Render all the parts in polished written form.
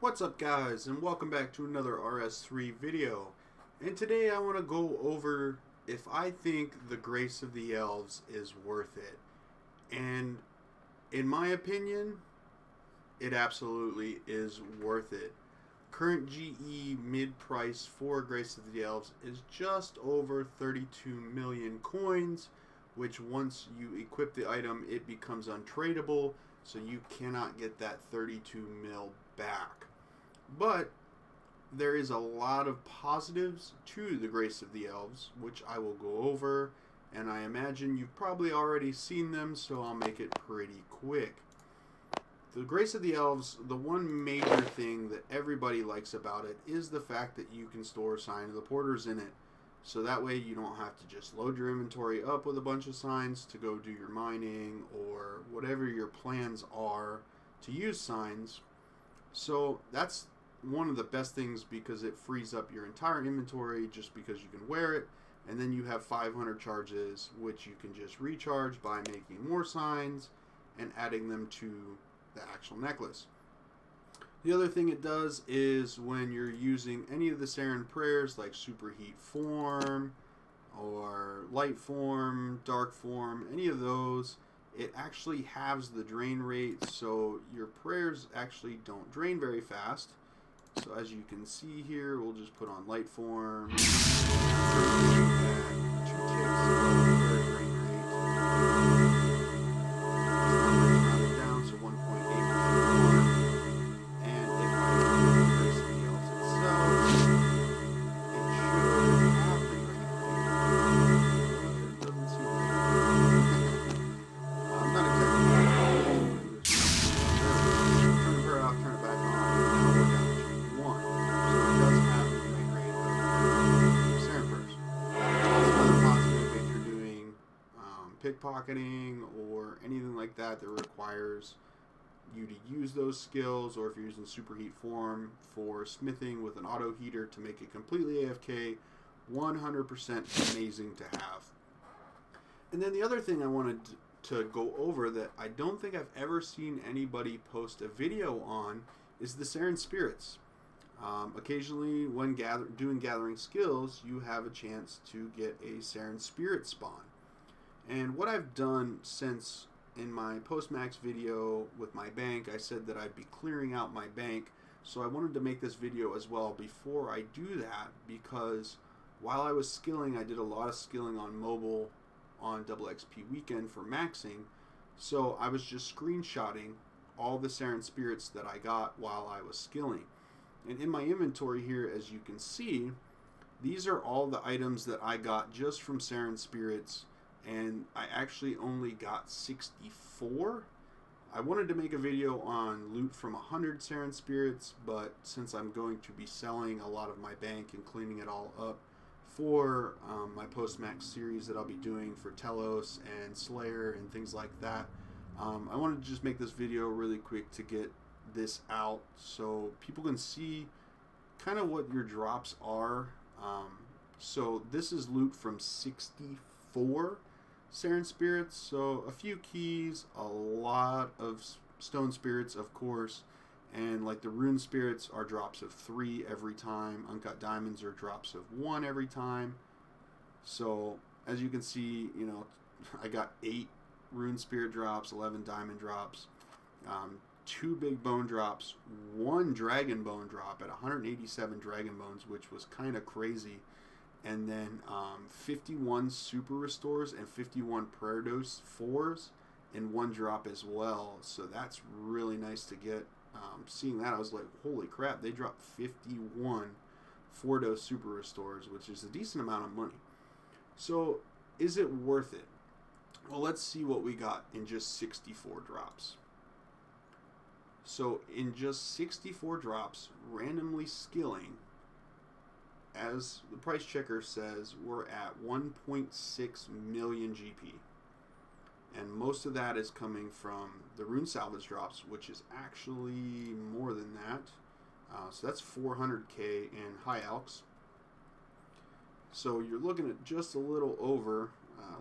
What's up guys, and welcome back to another RS3 video. And today I want to go over if I think the Grace of the Elves is worth it. And in my opinion, it absolutely is worth it. Current GE mid-price for Grace of the Elves is just over 32 million coins, which once you equip the item, it becomes untradeable, so you cannot get that 32 mil back. But there is a lot of positives to the Grace of the Elves, which I will go over, and I imagine you've probably already seen them, so I'll make it pretty quick. The Grace of the Elves, the one major thing that everybody likes about it is the fact that you can store Sign of the Porters in it. So that way you don't have to just load your inventory up with a bunch of signs to go do your mining or whatever your plans are to use signs. So that's one of the best things because it frees up your entire inventory just because you can wear it, and then you have 500 charges which you can just recharge by making more signs and adding them to the actual necklace. The other thing it does is when you're using any of the Seren prayers like Superheat Form or Light Form, Dark Form, any of those, it actually halves the drain rate, so your prayers actually don't drain very fast. So as you can see here, we'll just put on Light Form. Pickpocketing or anything like that requires you to use those skills, or if you're using Superheat Form for smithing with an auto heater to make it completely AFK, 100% amazing to have. And then the other thing I wanted to go over that I don't think I've ever seen anybody post a video on is the Seren Spirits. Occasionally when doing gathering skills, you have a chance to get a Seren Spirit spawn. And what I've done since in my post-max video with my bank, I said that I'd be clearing out my bank. So I wanted to make this video as well before I do that, because while I was skilling, I did a lot of skilling on mobile on Double XP weekend for maxing. So I was just screenshotting all the Seren Spirits that I got while I was skilling. And in my inventory here, as you can see, these are all the items that I got just from Seren Spirits. And I actually only got 64. I wanted to make a video on loot from 100 Seren Spirits, but since I'm going to be selling a lot of my bank and cleaning it all up for my post-max series that I'll be doing for Telos and Slayer and things like that, I wanted to just make this video really quick to get this out so people can see kind of what your drops are. So this is loot from 64 Seren Spirits, so a few keys, a lot of stone spirits, of course, and like the rune spirits are drops of 3 every time. Uncut diamonds are drops of 1 every time. So as you can see, you know, I got 8 rune spirit drops, 11 diamond drops, 2 big bone drops, 1 dragon bone drop at 187 dragon bones, which was kind of crazy. And then 51 super restores and 51 prayer dose 4s in 1 drop as well. So that's really nice to get. Seeing that, I was like, holy crap, they dropped 51 4 dose super restores, which is a decent amount of money. So is it worth it? Well, let's see what we got in just 64 drops. So in just 64 drops, randomly skilling, as the price checker says, we're at 1.6 million GP. And most of that is coming from the rune salvage drops, which is actually more than that. So that's 400k in high alks. So you're looking at just a little over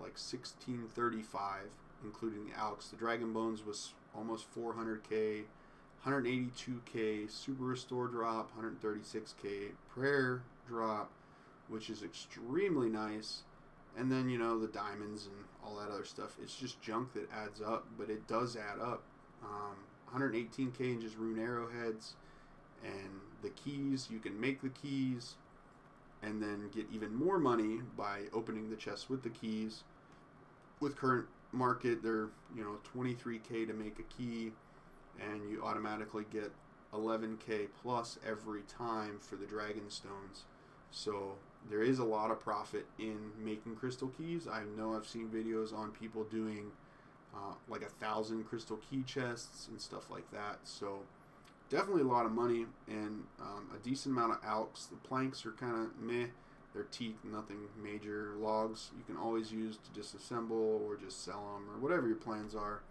like 1635, including the alks. The dragon bones was almost 400k. 182k Super Restore drop, 136k Prayer drop, which is extremely nice. And then, the diamonds and all that other stuff. It's just junk that adds up, but it does add up. 118k in just rune arrowheads. And the keys, you can make the keys and then get even more money by opening the chests with the keys. With current market, they're, 23k to make a key, and you automatically get 11k plus every time for the dragon stones. So there is a lot of profit in making crystal keys. I know I've seen videos on people doing like 1,000 crystal key chests and stuff like that. So definitely a lot of money and a decent amount of alks. The planks are kind of meh. They're teak, nothing major. Logs you can always use to disassemble or just sell them or whatever your plans are.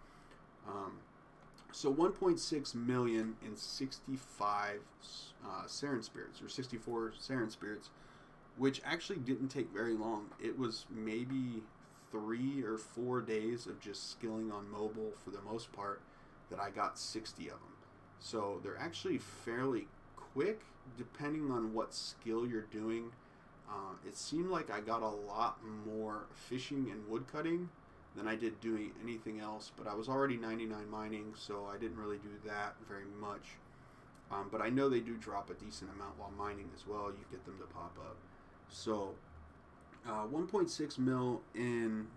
So 1.6 million in 65 Seren Spirits, or 64 Seren Spirits, which actually didn't take very long. It was maybe 3 or 4 days of just skilling on mobile for the most part that I got 60 of them. So they're actually fairly quick depending on what skill you're doing. It seemed like I got a lot more fishing and woodcutting than I did doing anything else, but I was already 99 mining, so I didn't really do that very much. But I know they do drop a decent amount while mining as well. You get them to pop up. So 1.6 mil in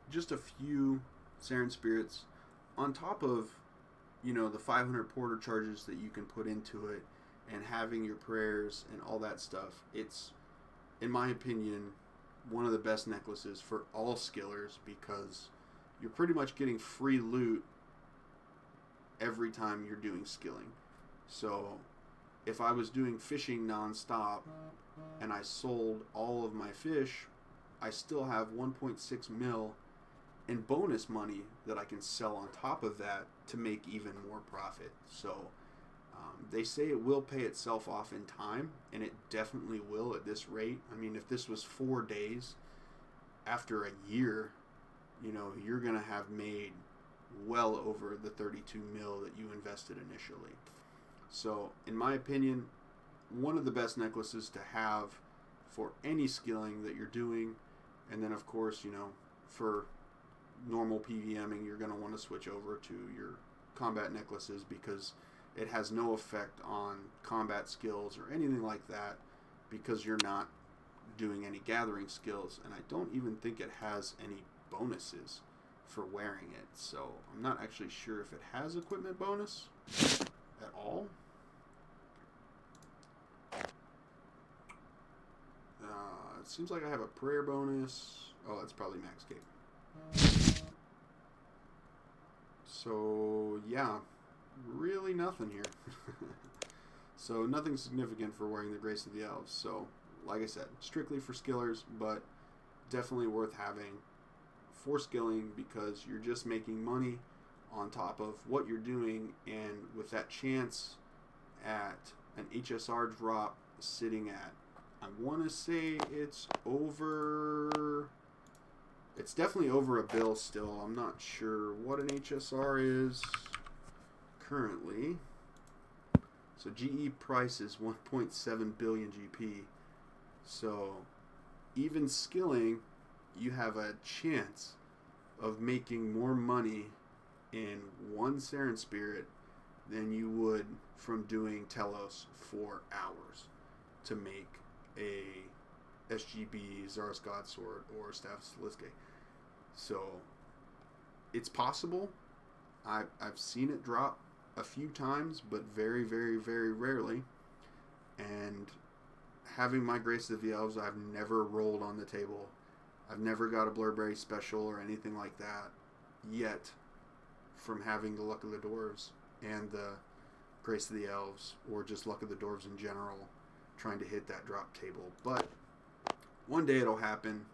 just a few Seren Spirits, on top of the 500 porter charges that you can put into it, and having your prayers and all that stuff. It's, in my opinion, one of the best necklaces for all skillers, because you're pretty much getting free loot every time you're doing skilling. So if I was doing fishing nonstop and I sold all of my fish, I still have 1.6 mil in bonus money that I can sell on top of that to make even more profit. So they say it will pay itself off in time, and it definitely will at this rate. I mean, if this was 4 days, after a year, you're going to have made well over the 32 mil that you invested initially. So, in my opinion, one of the best necklaces to have for any skilling that you're doing. And then, of course, for normal PVMing, you're going to want to switch over to your combat necklaces, because it has no effect on combat skills or anything like that, because you're not doing any gathering skills, and I don't even think it has any bonuses for wearing it. So I'm not actually sure if it has equipment bonus at all. It seems like I have a prayer bonus. Oh, that's probably max cape. So yeah, really nothing here. So nothing significant for wearing the Grace of the Elves. So like I said, strictly for skillers, but definitely worth having for skilling, because you're just making money on top of what you're doing, and with that chance at an HSR drop sitting at, I want to say it's definitely over a bill still. I'm not sure what an HSR is currently. So GE price is 1.7 billion GP. So even skilling, you have a chance of making more money in one Seren Spirit than you would from doing Telos for hours to make a SGB, Zara's Godsword, or Staff Siliske. So it's possible. I've seen it drop a few times, but very, very, very rarely. And having my Grace of the Elves, I've never rolled on the table. I've never got a Blurberry special or anything like that yet from having the Luck of the Dwarves and the Grace of the Elves, or just Luck of the Dwarves in general, trying to hit that drop table. But one day it'll happen,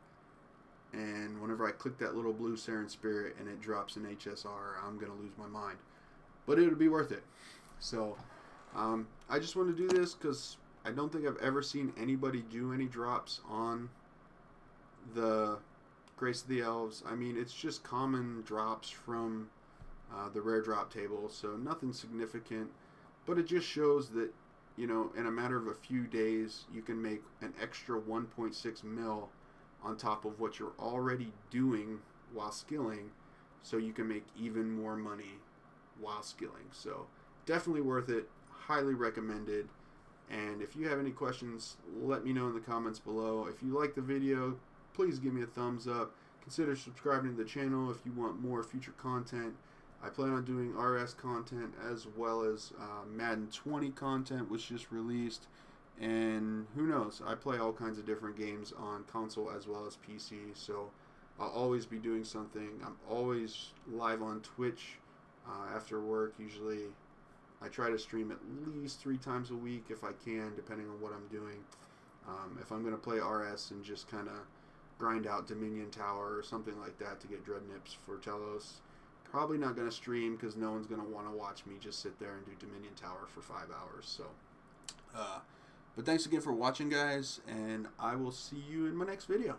and whenever I click that little blue Seren Spirit and it drops an HSR, I'm going to lose my mind. But it'll be worth it. So I just want to do this because I don't think I've ever seen anybody do any drops on the Grace of the Elves. I mean, it's just common drops from the rare drop table, so nothing significant. But it just shows that, you know, in a matter of a few days, you can make an extra 1.6 mil on top of what you're already doing while skilling, so you can make even more money while skilling. So definitely worth it. Highly recommended. And if you have any questions, let me know in the comments below. If you like the video, please give me a thumbs up. Consider subscribing to the channel if you want more future content. I plan on doing RS content as well as Madden 20 content, which just released. And who knows, I play all kinds of different games on console as well as PC, so I'll always be doing something. I'm always live on Twitch after work. Usually I try to stream at least 3 times a week if I can, depending on what I'm doing. If I'm going to play RS and just kind of grind out Dominion Tower or something like that to get Dread Nips for Telos, probably not going to stream because no one's going to want to watch me just sit there and do Dominion Tower for 5 hours. So, but thanks again for watching, guys, and I will see you in my next video.